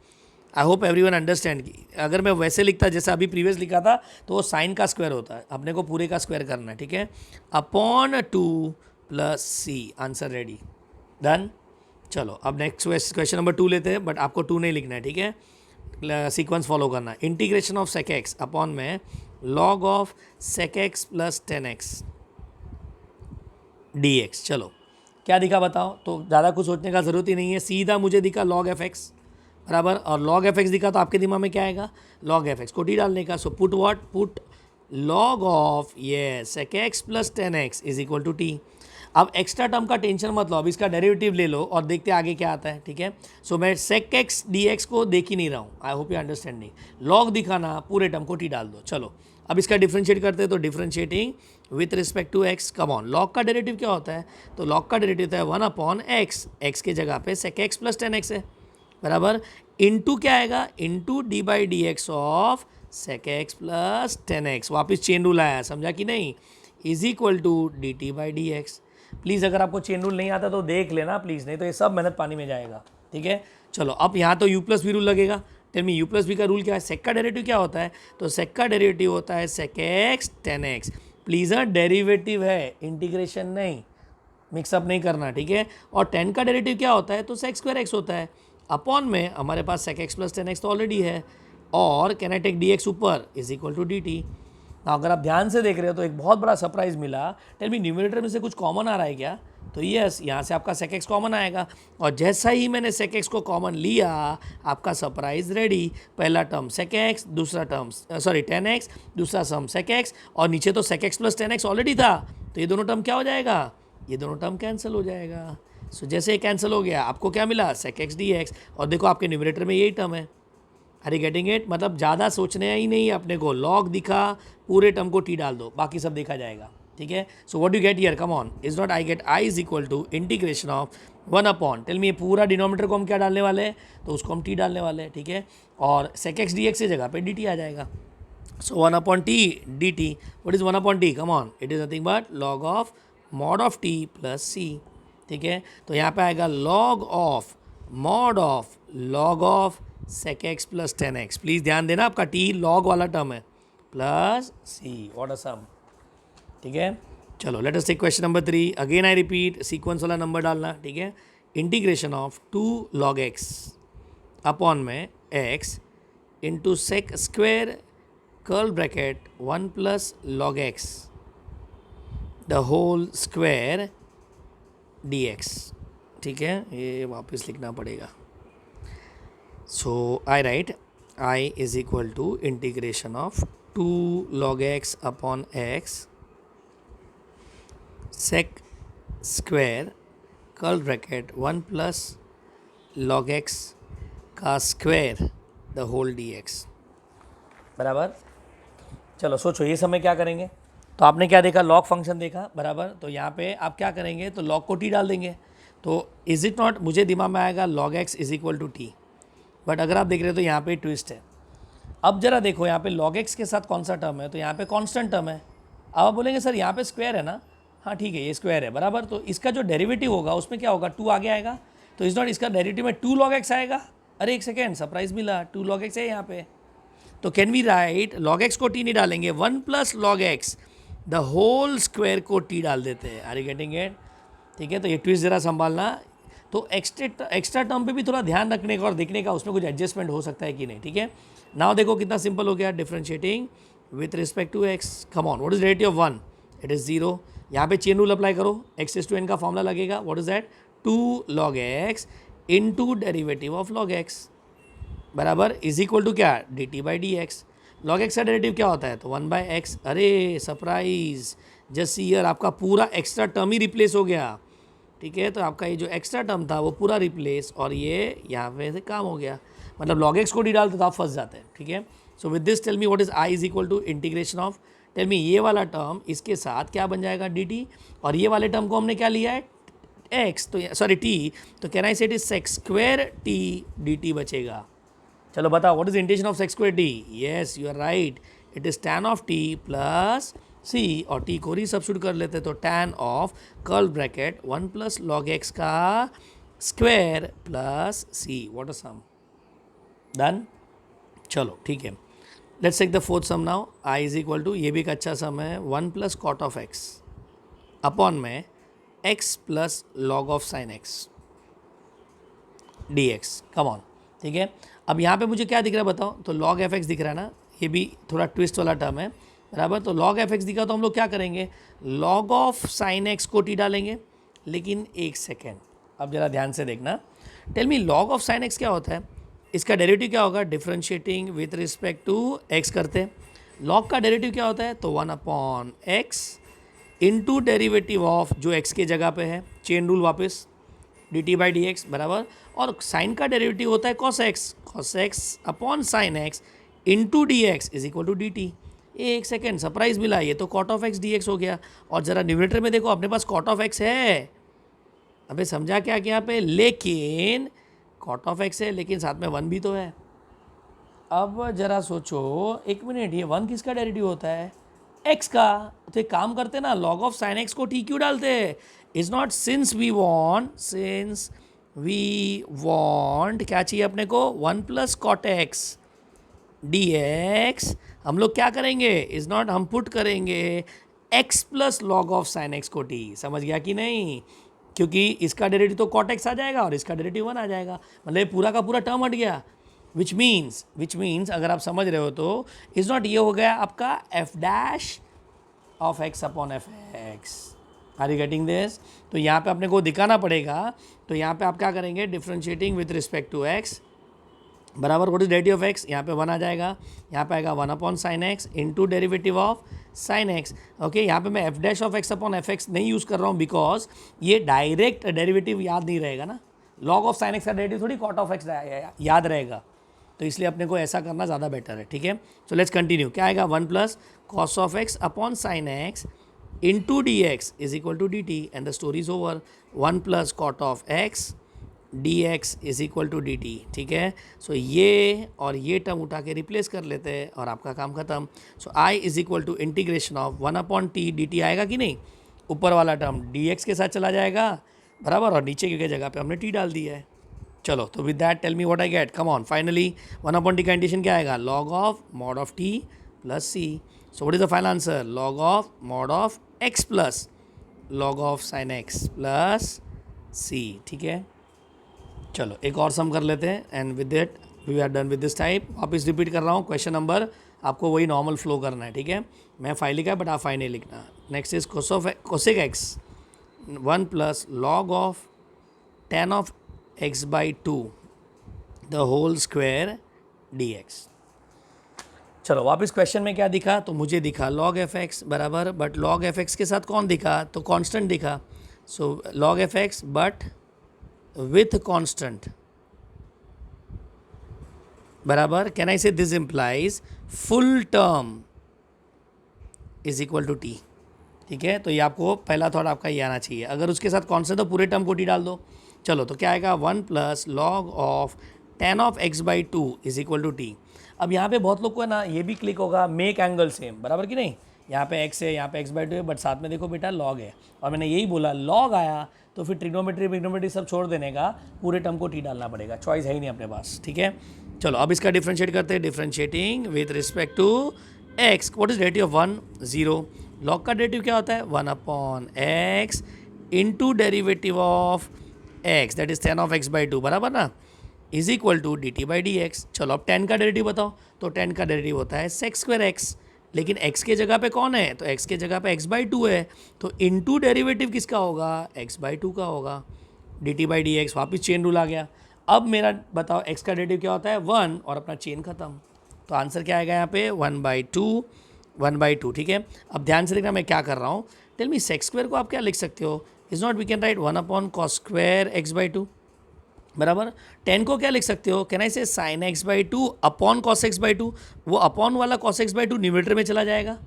आई होप एवरीवन अंडरस्टैंड की अगर मैं वैसे लिखता जैसा अभी प्रीवियस लिखा था तो वो साइन का स्क्वायर होता है, अपने को पूरे का स्क्वायर करना है, ठीक है। अपॉन 2 प्लस सी, आंसर रेडी, डन। चलो अब नेक्स्ट क्वेश्चन नंबर 2 लेते हैं, बट आपको 2 नहीं लिखना है, ठीक है, सीक्वेंस फॉलो करना है। Integration of sec x upon में log of sec x plus 10x d x. चलो क्या दिखा बताओ, तो ज़्यादा कुछ सोचने का ज़रूरत ही नहीं है, सीधा मुझे दिखा log एफ एक्स, बराबर। और log एफ एक्स दिखा तो आपके दिमाग में क्या आएगा, log एफ एक्स को टी डालने का। So put what, put log of ये sec x plus 10x is equal to t. अब एक्स्ट्रा टर्म का टेंशन मत लो, अब इसका डेरिवेटिव ले लो और देखते आगे क्या आता है, ठीक है। सो मैं सेक एक्स डी एक्स को देख ही नहीं रहा हूँ, आई होप यू अंडरस्टैंडिंग। लॉग दिखाना, पूरे टर्म को टी डाल दो। चलो अब इसका डिफ्रेंशिएट करते हैं, तो differentiating with respect to x, come on. Log का डेरिवेटिव क्या होता है, तो लॉग का डेरिवेटिव होता है 1 अपॉन एक्स, एक्स के जगह पे सेक एक्स प्लस 10x है, बराबर। इंटू क्या आएगा, into d by d x of sec x plus 10x, वापस चेन रूल आया, समझा कि नहीं, is equal to d t by d x. Please अगर आपको चेन रूल नहीं आता तो देख लेना प्लीज़, नहीं तो ये सब मेहनत पानी में जाएगा, ठीक है। चलो अब यहाँ तो यू प्लस वी रूल लगेगा। Tell me u plus v का रूल क्या है, सेक का डेरिवेटिव क्या होता है, तो सेक का डेरिवेटिव होता है sec x 10x please derivative है, इंटीग्रेशन नहीं, मिक्सअप नहीं करना, ठीक है। और 10 का डेरिवेटिव क्या होता है, तो सेक स्क्वायर एक्स होता है। अपॉन में हमारे पास सेक एक्स प्लस 10x तो ऑलरेडी है, और can I take d x ऊपर is equal to d t. अगर आप ध्यान से देख रहे हो तो एक बहुत बड़ा सरप्राइज मिला। टेल मी न्यूमरेटर में से कुछ कॉमन आ रहा है क्या, तो यस, यहाँ से आपका सेक एक्स कॉमन आएगा। और जैसा ही मैंने सेक एक्स को कॉमन लिया, आपका सरप्राइज रेडी। पहला टर्म सेक एक्स, दूसरा टर्म 10x, दूसरा सम सेक एक्स, और नीचे तो सेक एक्स प्लस 10x ऑलरेडी था, तो ये दोनों टर्म क्या हो जाएगा, ये दोनों टर्म कैंसिल हो जाएगा। सो जैसे ये कैंसिल हो गया, आपको क्या मिला, सेक एक्स डी एक्स। और देखो आपके न्यूमरेटर में यही टर्म है। Are you getting it? मतलब ज़्यादा सोचने ही नहीं अपने को, लॉग दिखा, पूरे टर्म को टी डाल दो, बाकी सब देखा जाएगा, ठीक है। So what you get here, come on, is not I get I is equal to integration of 1 upon, tell me ये पूरा डिनोमीटर को हम क्या डालने वाले हैं, तो उसको हम टी डालने वाले हैं, ठीक है। और सेक एक्स डी एक्स की जगह पे डी टी आ जाएगा। So 1 upon t d t, what is 1 upon t, come on, it is nothing but log of mod of t plus c, ठीक है। तो यहाँ पे आएगा log of mod of log of sec x plus 10x, please ध्यान देना, आपका t log वाला टर्म है, plus c, what a sum, ठीक है। चलो let us take question number 3, again I repeat, sequence वाला नंबर डालना, ठीक है। Integration of 2 log x upon में x into sec square curl bracket 1 plus log x the whole square dx, ठीक है। ये वापस लिखना पड़ेगा। So I write I is equal to integration of 2 log x upon x sec square curl bracket 1 plus log x का square the whole dx, बराबर। चलो सोचो ये समय क्या करेंगे, तो आपने क्या देखा, लॉग फंक्शन देखा, बराबर। तो यहाँ पे आप क्या करेंगे, तो लॉग को टी डाल देंगे। तो इज़ इट नॉट, मुझे दिमाग में आएगा log x is equal to t, but अगर आप देख रहे हो तो यहाँ पे ट्विस्ट है। अब जरा देखो यहाँ पे log x के साथ कौन सा टर्म है, तो यहाँ पे कांस्टेंट टर्म है। अब आप बोलेंगे सर यहाँ पे स्क्वायर है ना, हाँ ठीक है ये स्क्वायर है, बराबर। तो इसका जो डेरिवेटिव होगा उसमें क्या होगा, 2 आगे आएगा, तो इस नॉट इसका डेरिवेटिव में 2 log x आएगा। अरे एक सेकेंड, सरप्राइज मिला, 2 log x है यहाँ पे। तो can we write, log x को t नहीं डालेंगे, 1 plus log x the whole square को t डाल देते हैं। Are you getting it? ठीक है, तो ये ट्विस्ट ज़रा संभालना। तो एक्स्ट्रा टर्म पे भी थोड़ा ध्यान रखने का और देखने का, उसमें कुछ एडजस्टमेंट हो सकता है कि नहीं, ठीक है। नाउ देखो कितना सिंपल हो गया, differentiating with respect to x. Come on, what is derivative of 1, it is 0। यहाँ पे चेन रूल अप्लाई करो, एक्स इज टू एन का फॉर्मूला लगेगा, what is that, 2 log x into derivative of log x, बराबर, is equal to क्या, d t by d x. Log x का derivative क्या होता है, तो 1 बाई एक्स। अरे सरप्राइज, जस्ट ईयर आपका पूरा एक्स्ट्रा टर्म ही रिप्लेस हो गया, ठीक है। तो आपका ये जो एक्स्ट्रा टर्म था वो पूरा रिप्लेस, और ये यहाँ पे से काम हो गया, मतलब log x को डी डालते तो आप फंस जाते हैं, ठीक है। So with this tell me what is i is equal to integration of, tell me ये वाला टर्म इसके साथ क्या बन जाएगा, डी टी, और ये वाले टर्म को हमने क्या लिया है, x, तो सॉरी t, तो can I say it is sec square t d t बचेगा। चलो बताओ, what is integration of sec square t, yes you are right, it is tan of t plus c, और t को re substitute कर लेते, तो tan of curl bracket 1 plus log x का square plus c, what a sum, done. चलो ठीक है, let's take the fourth some now, i is equal to, ये भी एक अच्छा सम है, 1 plus cot of x upon में x plus log of sine x dx, come on, ठीक है। अब यहाँ पे मुझे क्या दिख रहा है बताओ, तो log एफ एक्स दिख रहा है ना, ये भी थोड़ा ट्विस्ट वाला टर्म है, बराबर। तो log एफ एक्स दिखा तो हम लोग क्या करेंगे, log ऑफ साइन एक्स को टी डालेंगे। लेकिन एक सेकेंड, अब जरा ध्यान से देखना, tell me log of sine x क्या होता है, इसका डेरिवेटिव क्या होगा, differentiating with respect to x करते हैं। log का डेरिवेटिव क्या होता है, तो 1 upon x into derivative of जो एक्स के जगह पे है, चेन रूल वापस, d t by d x, बराबर। और साइन का डेरिवेटिव होता है cos x upon sine x into d x is equal to d t. एक सेकेंड, सरप्राइज मिला, ये तो cot of x d x हो गया। और ज़रा न्यूमरेटर में देखो, अपने पास कॉट ऑफ एक्स है, अबे समझा क्या कि यहाँ पे, लेकिन कॉट ऑफ एक्स है लेकिन साथ में 1 भी तो है। अब जरा सोचो, एक मिनट, ये 1 किसका डेरिवेटिव होता है, एक्स का। तो एक काम करते ना, log ऑफ साइन एक्स को टी क्यों डालते हैं, is not, since we want क्या चाहिए अपने को, 1 plus cot x d x, हम लोग क्या करेंगे, इज नॉट, हम पुट करेंगे x plus log of sine x को t। समझ गया कि नहीं? क्योंकि इसका डेरिवेटिव तो कॉट एक्स आ जाएगा और इसका डेरिवेटिव 1 आ जाएगा, मतलब ये पूरा का पूरा टर्म हट गया। विच मीन्स अगर आप समझ रहे हो तो इज नॉट, ये हो गया आपका f dash of x upon f x. Are you getting this? तो यहाँ पे अपने को दिखाना पड़ेगा, तो यहाँ पे आप क्या करेंगे, differentiating with respect to x बराबर what is derivative of x, यहाँ पे 1 आ जाएगा, यहाँ पे आएगा 1 upon sine x into derivative of sine x. Okay, यहाँ पे मैं f dash of x upon f x नहीं यूज़ कर रहा हूँ बिकॉज ये डायरेक्ट डेरिवेटिव याद नहीं रहेगा ना, लॉग ऑफ साइन एक्स का डेरिवेटिव थोड़ी कॉट ऑफ एक्स याद रहेगा, तो इसलिए अपने को ऐसा करना ज़्यादा बेटर है। ठीक है, सो लेट्स कंटिन्यू। क्या आएगा, 1 plus cos of x upon sine x into d x is equal to d t and the story is over. 1 plus cot of x d x is equal to d t. ठीक है, सो ये और ये term उठा के replace कर लेते हैं और आपका काम खत्म। So I is equal to integration of 1 upon t d t आएगा कि नहीं, ऊपर वाला टर्म डी एक्स के साथ चला जाएगा बराबर, और नीचे की जगह पे हमने टी डाल दिया है। चलो, तो with that tell me what I get, come on finally. 1 upon t का इंटीग्रेशन क्या आएगा, log of mod of t plus c. So what is the final answer, log of mod of x plus log of sine x plus c. ठीक है, चलो एक और sum कर लेते हैं and with that we are done with this type. वापस repeat कर रहा हूँ, क्वेश्चन नंबर आपको वही नॉर्मल फ्लो करना है। ठीक है, मैं फाइव लिखा है बट आप फाइव नहीं लिखना। Next is cosec x 1 plus log of tan of x by 2 the whole square d x. चलो वापस क्वेश्चन में क्या दिखा, तो मुझे दिखा log एफ एक्स बराबर, बट log एफ एक्स के साथ कौन दिखा, तो कांस्टेंट दिखा। So log f x but with constant बराबर, can I say this implies full term is equal to t. ठीक है, तो ये आपको पहला थॉट आपका ये आना चाहिए। अगर उसके साथ कांस्टेंट तो पूरे टर्म को टी डाल दो। चलो, तो क्या आएगा, 1 plus log of tan of x by 2 is equal to t. अब यहाँ पे बहुत लोग को है ना ये भी क्लिक होगा, मेक एंगल सेम बराबर कि नहीं, यहाँ पे x है, यहाँ पे x बाई 2 है, बट साथ में देखो बेटा log है, और मैंने यही बोला log आया तो फिर ट्रिग्नोमेट्री सब छोड़ देने का, पूरे टर्म को टी डालना पड़ेगा, चॉइस है ही नहीं अपने पास। ठीक है, चलो अब इसका डिफ्रेंशिएट करते हैं। Differentiating with respect to x, what is derivative of 1, 0। log का डेरिवेटिव क्या होता है, 1 upon x into derivative of x that is tan of x by 2 बराबर ना, is equal to d t by d x. चलो अब tan का derivative बताओ, तो tan का डेरिवेटिव होता है सेक्स स्क्वायर एक्स, लेकिन x के जगह पे कौन है, तो x के जगह पे x बाई 2 है, तो इनटू डेरिवेटिव किसका होगा, x बाई 2 का होगा, D t by d x. वापिस चेन रूल आ गया। अब मेरा बताओ x का डेरिवेटिव क्या होता है, 1, और अपना चेन खत्म। तो आंसर क्या आएगा यहाँ पे, 1/2। ठीक है, अब ध्यान से देखना मैं क्या कर रहा हूँ। टेल मी सेक्स स्क्वायर को आप क्या लिख सकते हो, is not we can write 1 upon cos square x by 2 बराबर। 10 को क्या लिख सकते हो, कैन आई से sign x by 2 upon cos x by 2, वो अपॉन वाला कॉस एक्स बाई 2 न्यूमरेटर में चला जाएगा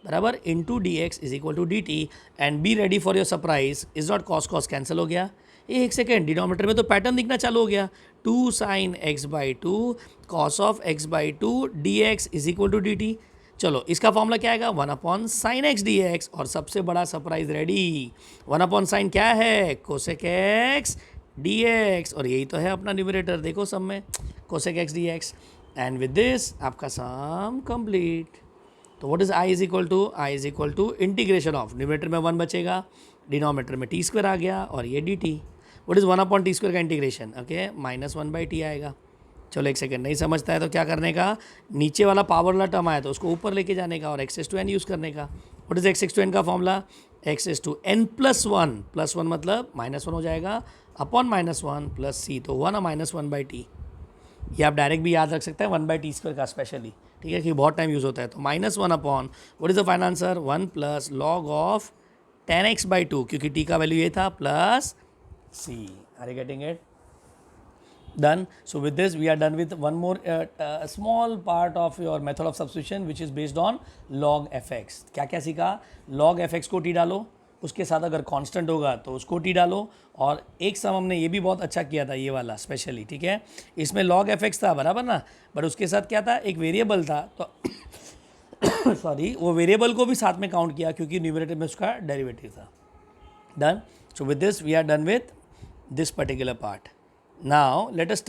बराबर, into d x is equal to d t. And be ready for your surprise, is not cos cancel हो गया। एक सेकेंड, डिनोमीटर में तो पैटर्न दिखना चालू हो गया, 2 sine x by 2 cos of x by 2 d x is equal to d t. चलो इसका फॉर्मूला क्या आएगा, 1 upon sine x d x, और सबसे बड़ा सरप्राइज रेडी, 1 अपॉन साइन क्या है, कोसेक एक्स डी एक्स, और यही तो है अपना न्यूमरेटर, देखो सब में cosec x d x. And with this आपका सम कंप्लीट। तो what is I is equal to integration of, numerator में 1 बचेगा, डिनोमीटर में टी स्क्वायर आ गया, और ये D T. What is 1 upon T square का इंटीग्रेशन, ओके, -1 बाई टी आएगा। चलो एक सेकेंड, नहीं समझता है तो क्या करने का, नीचे वाला पावर वाला टर्म आया तो उसको ऊपर लेके जाने का और एक्सेस टू एन यूज़ करने का। What is access to n का formula, access to n plus one मतलब -1 हो जाएगा अपॉन -1 प्लस सी, तो 1 बाई टी। ये आप डायरेक्ट भी याद रख सकते हैं 1 बाई टी स्क्वायर का स्पेशली, ठीक है, कि बहुत टाइम यूज़ होता है। तो -1 upon what is the final answer, 1 plus log of tan x by 2, क्योंकि t का वैल्यू ये था, plus c। Are you getting it? Done. So with this we are done with one more small part of your method of substitution which is based on log fx। क्या क्या सीखा, log fx को t डालो, उसके साथ अगर constant होगा तो उसको t डालो, और एक सम हमने ये भी बहुत अच्छा किया था, ये वाला स्पेशली, ठीक है, इसमें log fx था बराबर ना, बट उसके साथ क्या था, एक वेरिएबल था, तो सॉरी वो वेरिएबल को भी साथ में काउंट किया क्योंकि न्यूमरेटर में उसका डेरिवेटिव था। Done. So with this we are done with this particular part. Now let us start